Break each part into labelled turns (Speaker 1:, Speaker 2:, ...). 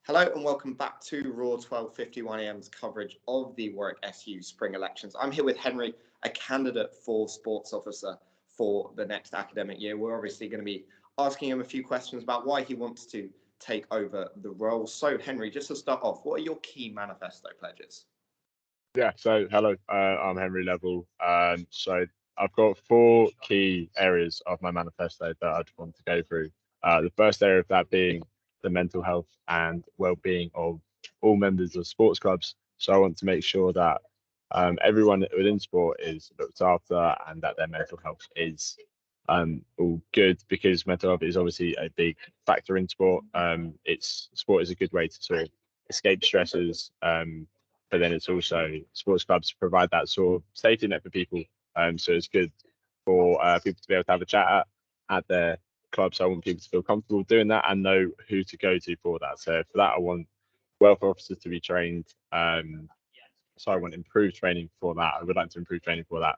Speaker 1: Hello and welcome back to Raw 12:51 AM's coverage of the Warwick SU Spring Elections. I'm here with Henry, a candidate for sports officer for the next academic year. We're obviously going to be asking him a few questions about why he wants to take over the role. So Henry, just to start off, what are your key manifesto pledges?
Speaker 2: Yeah, so hello, I'm Henry Levell. So I've got four key areas of my manifesto that I'd want to go through. The first area of that being the mental health and well-being of all members of sports clubs. So I want to make sure that everyone within sport is looked after and that their mental health is all good, because mental health is obviously a big factor in sport. Sport is a good way to sort of escape stresses. But then it's also sports clubs provide that sort of safety net for people. So it's good for people to be able to have a chat at their club. So I want people to feel comfortable doing that and know who to go to for that. So for that, I want welfare officers to be trained. So I want improved training for that. I would like to improve training for that,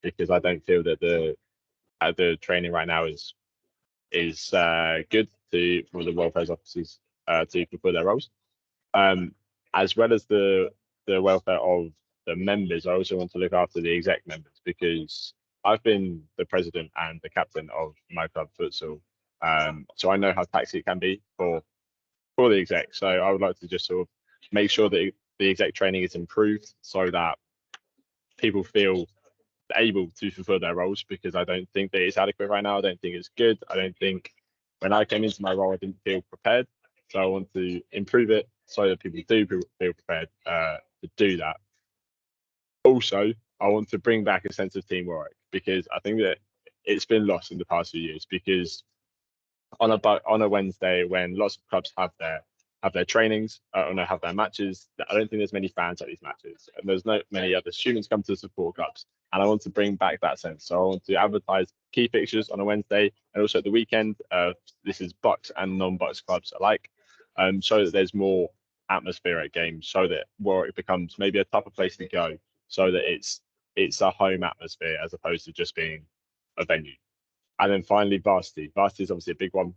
Speaker 2: because I don't feel that the training right now is good for the welfare officers to fulfill their roles. As well as the welfare of the members, I also want to look after the exec members, because I've been the president and the captain of my club futsal, so I know how taxing it can be for the exec. So I would like to just sort of make sure that the exec training is improved so that people feel able to fulfill their roles, because I don't think that it's adequate right now. I don't think it's good. I don't think when I came into my role, I didn't feel prepared. So I want to improve it so that people do feel prepared to do that. Also, I want to bring back a sense of teamwork, because I think that it's been lost in the past few years. Because on a Wednesday, when lots of clubs have their trainings or no, have their matches, I don't think there's many fans at these matches, and there's not many other students come to support clubs. And I want to bring back that sense. So I want to advertise key fixtures on a Wednesday and also at the weekend. This is Bucks and non-Bucks clubs alike, so that there's more atmosphere at games, so that Warwick becomes maybe a tougher place to go, so that it's a home atmosphere as opposed to just being a venue. And then finally, varsity. Varsity is obviously a big one.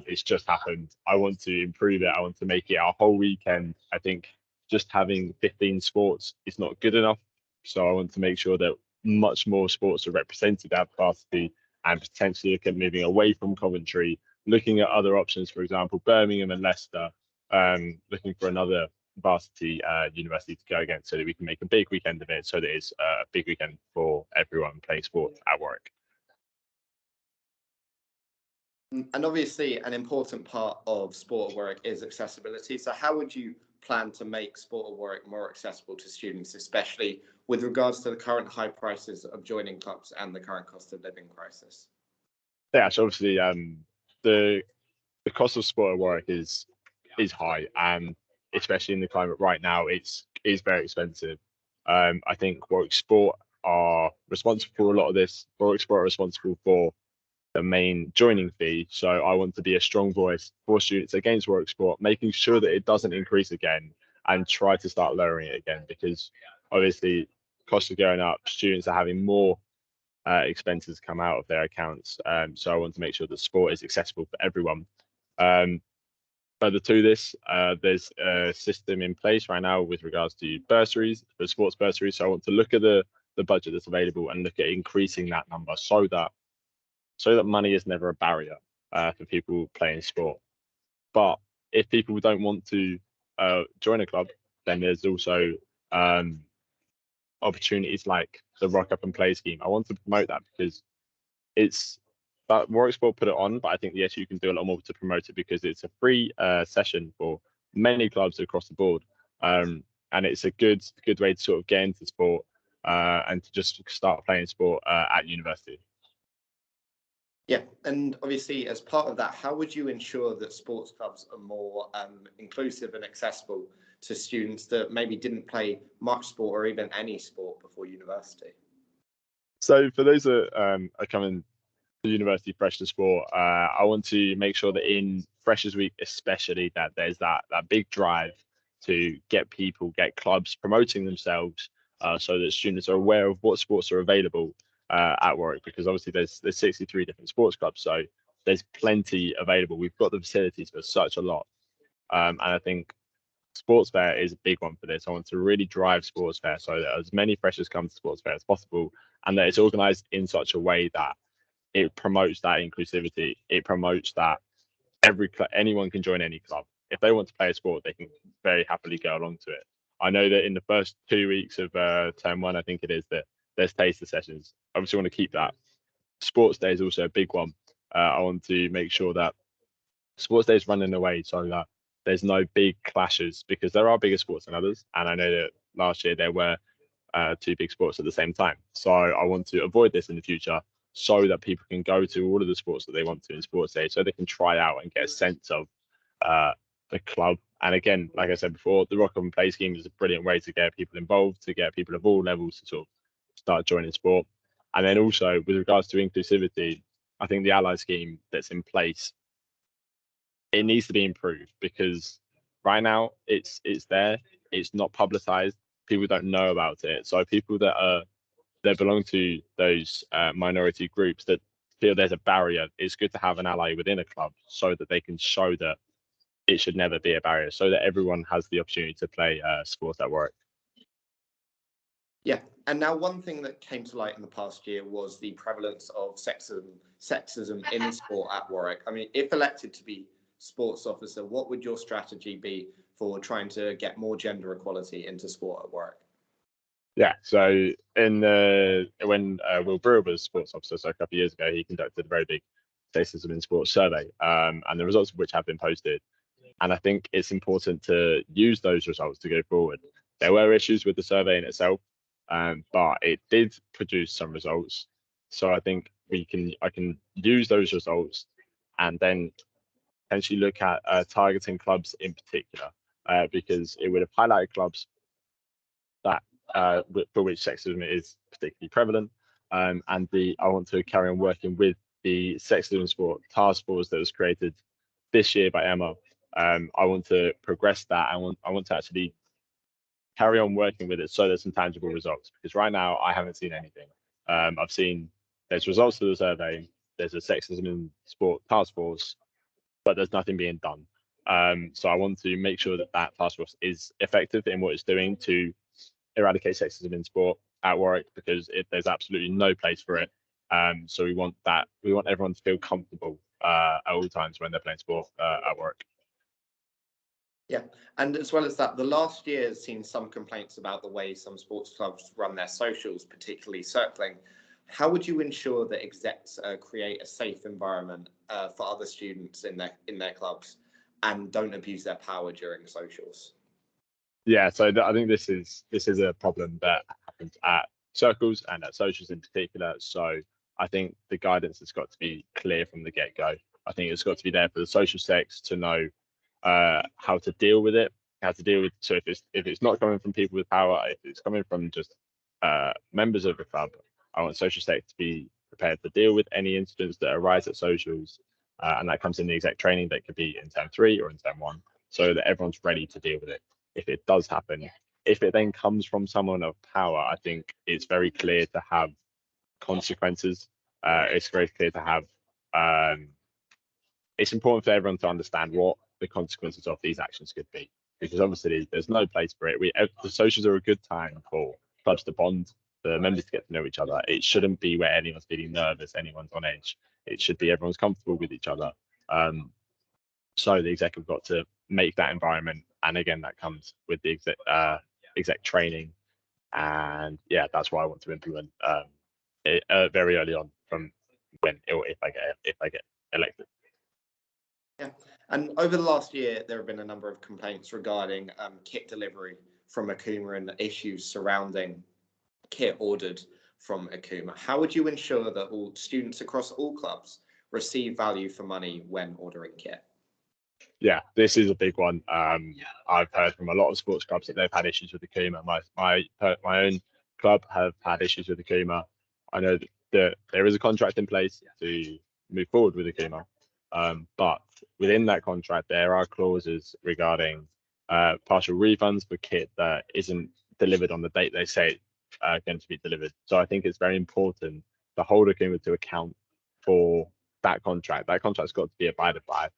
Speaker 2: It's just happened. I want to improve it. I want to make it a whole weekend. I think just having 15 sports is not good enough. So I want to make sure that much more sports are represented at varsity, and potentially look at moving away from Coventry, looking at other options, for example, Birmingham and Leicester, looking for another varsity university to go against, so that we can make a big weekend of it, so that it's a big weekend for everyone playing sport at Warwick.
Speaker 1: And obviously, an important part of Sport at Warwick is accessibility. So how would you plan to make Sport at Warwick more accessible to students, especially with regards to the current high prices of joining clubs and the current cost of living crisis?
Speaker 2: Yeah, so obviously the cost of sport at Warwick is high, and especially in the climate right now, it's very expensive. I think Warwick Sport are responsible for a lot of this. Warwick Sport are responsible for the main joining fee. So I want to be a strong voice for students against Warwick Sport, making sure that it doesn't increase again, and try to start lowering it again, because obviously costs are going up. Students are having more expenses come out of their accounts. So I want to make sure that sport is accessible for everyone. Further to this, there's a system in place right now with regards to bursaries, for sports bursaries. So I want to look at the budget that's available and look at increasing that number, so that money is never a barrier for people playing sport. But if people don't want to join a club, then there's also opportunities like the Rock Up and Play scheme. I want to promote that, because it's that Warwick Sport put it on, but I think yes, you can do a lot more to promote it, because it's a free session for many clubs across the board, and it's a good way to sort of get into sport and to just start playing sport at university.
Speaker 1: Yeah, and obviously, as part of that, how would you ensure that sports clubs are more inclusive and accessible to students that maybe didn't play much sport or even any sport before university?
Speaker 2: So for those that are coming to university fresh to sport, I want to make sure that in Freshers Week, especially, that there's that big drive to get clubs promoting themselves, so that students are aware of what sports are available at Warwick, because obviously there's 63 different sports clubs, so there's plenty available. We've got the facilities for such a lot. And I think sports fair is a big one for this. I want to really drive sports fair so that as many freshers come to sports fair as possible, and that it's organized in such a way that it promotes that inclusivity. It promotes that anyone can join any club. If they want to play a sport, they can very happily go along to it. I know that in the first 2 weeks of term one, I think it is, that there's taster sessions. Obviously, want to keep that. Sports day is also a big one. I want to make sure that sports day is running away so that there's no big clashes, because there are bigger sports than others. And I know that last year there were two big sports at the same time. So I want to avoid this in the future so that people can go to all of the sports that they want to in sports day, so they can try out and get a sense of the club. And again, like I said before, the Rock and Play scheme is a brilliant way to get people involved, to get people of all levels to sort of start joining sport. And then also with regards to inclusivity, I think the ally scheme that's in place, it needs to be improved, because right now it's there, it's not publicized, people don't know about it. So people that belong to those minority groups that feel there's a barrier, it's good to have an ally within a club so that they can show that it should never be a barrier, so that everyone has the opportunity to play sports at Warwick.
Speaker 1: Yeah, and now one thing that came to light in the past year was the prevalence of sexism in sport at Warwick. I mean, if elected to be sports officer, what would your strategy be for trying to get more gender equality into sport at Warwick?
Speaker 2: Yeah, so when Will Brewer was sports officer, so a couple of years ago, he conducted a very big sexism in sports survey, and the results of which have been posted. And I think it's important to use those results to go forward. There were issues with the survey in itself, but it did produce some results. So I think I can use those results and then potentially look at targeting clubs in particular, because it would have highlighted clubs that for which sexism is particularly prevalent. And I want to carry on working with the sexism sport task force that was created this year by Emma. I want to progress that. I want to actually carry on working with it so there's some tangible results, because right now I haven't seen anything. I've seen there's results to the survey, there's a sexism in sport task force, but there's nothing being done. So I want to make sure that task force is effective in what it's doing to eradicate sexism in sport at Warwick, because there's absolutely no place for it. So we want everyone to feel comfortable at all times when they're playing sport at Warwick.
Speaker 1: Yeah, and as well as that, the last year has seen some complaints about the way some sports clubs run their socials, particularly circling. How would you ensure that execs create a safe environment for other students in their clubs and don't abuse their power during socials?
Speaker 2: Yeah, so I think this is a problem that happens at circles and at socials in particular. So I think the guidance has got to be clear from the get-go. I think it's got to be there for the social sex to know how to deal with it, so if it's not coming from people with power, if it's coming from just members of the club, I want social sex to be prepared to deal with any incidents that arise at socials, and that comes in the exec training that could be in term 3 or in term 1, so that everyone's ready to deal with it if it does happen. If it then comes from someone of power, I think it's very clear to have consequences. It's very clear to have it's important for everyone to understand what the consequences of these actions could be, because obviously there's no place for it. The socials are a good time for clubs to bond, the members to get to know each other. It shouldn't be where anyone's feeling nervous, anyone's on edge. It should be everyone's comfortable with each other. So the exec have got to make that environment, and again, that comes with the exec training. And yeah, that's why I want to implement it very early on, from when or if I get elected.
Speaker 1: Yeah, and over the last year, there have been a number of complaints regarding kit delivery from Akuma and the issues surrounding kit ordered from Akuma. How would you ensure that all students across all clubs receive value for money when ordering kit?
Speaker 2: Yeah, this is a big one. I've heard from a lot of sports clubs that they've had issues with Akuma. My own club have had issues with Akuma. I know that there is a contract in place to move forward with Akuma, but within that contract there are clauses regarding partial refunds for kit that isn't delivered on the date they say it's going to be delivered. So I think it's very important to hold Akuma to account for that contract. That contract's got to be abided by.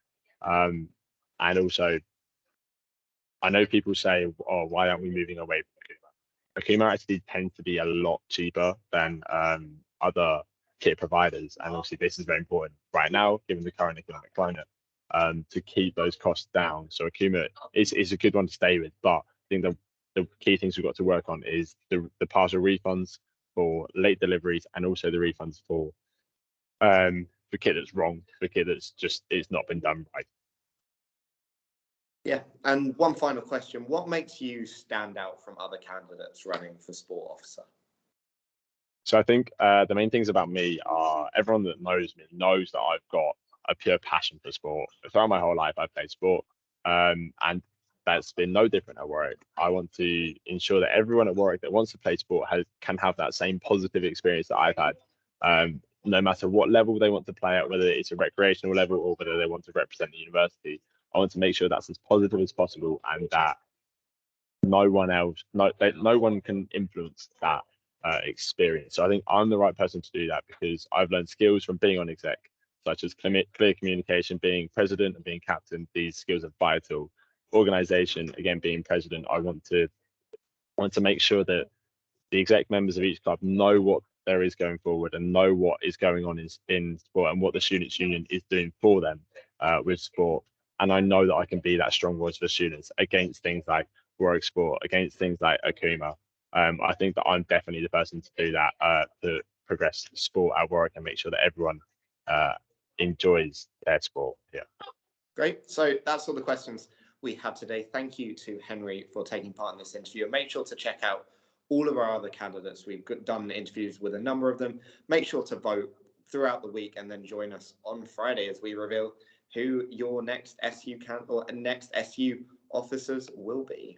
Speaker 2: And also I know people say, oh, why aren't we moving away from Akuma? Akuma actually tends to be a lot cheaper than other kit providers. And obviously this is very important right now, given the current economic climate, to keep those costs down. So Akuma is a good one to stay with, but I think the key things we've got to work on is the partial refunds for late deliveries, and also the refunds for kit that's wrong, for kit that's just, it's not been done right.
Speaker 1: Yeah, and one final question: what makes you stand out from other candidates running for sport officer?
Speaker 2: So I think the main things about me are, everyone that knows me knows that I've got a pure passion for sport. Throughout my whole life, I've played sport, and that's been no different at Warwick. I want to ensure that everyone at Warwick that wants to play sport can have that same positive experience that I've had, no matter what level they want to play at, whether it's a recreational level or whether they want to represent the university. I want to make sure that's as positive as possible, and that no one can influence that experience. So I think I'm the right person to do that, because I've learned skills from being on exec, such as clear communication, being president and being captain. These skills are vital. Organization, again, being president, I want to make sure that the exec members of each club know what there is going forward, and know what is going on in sport, and what the students union is doing for them with sport. And I know that I can be that strong voice for students against things like Warwick Sport, against things like Akuma. I think that I'm definitely the person to do that, to progress sport at Warwick and make sure that everyone enjoys their sport. Yeah.
Speaker 1: Great. So that's all the questions we have today. Thank you to Henry for taking part in this interview. And make sure to check out all of our other candidates. We've done interviews with a number of them. Make sure to vote throughout the week, and then join us on Friday as we reveal who your next SU next SU officers will be.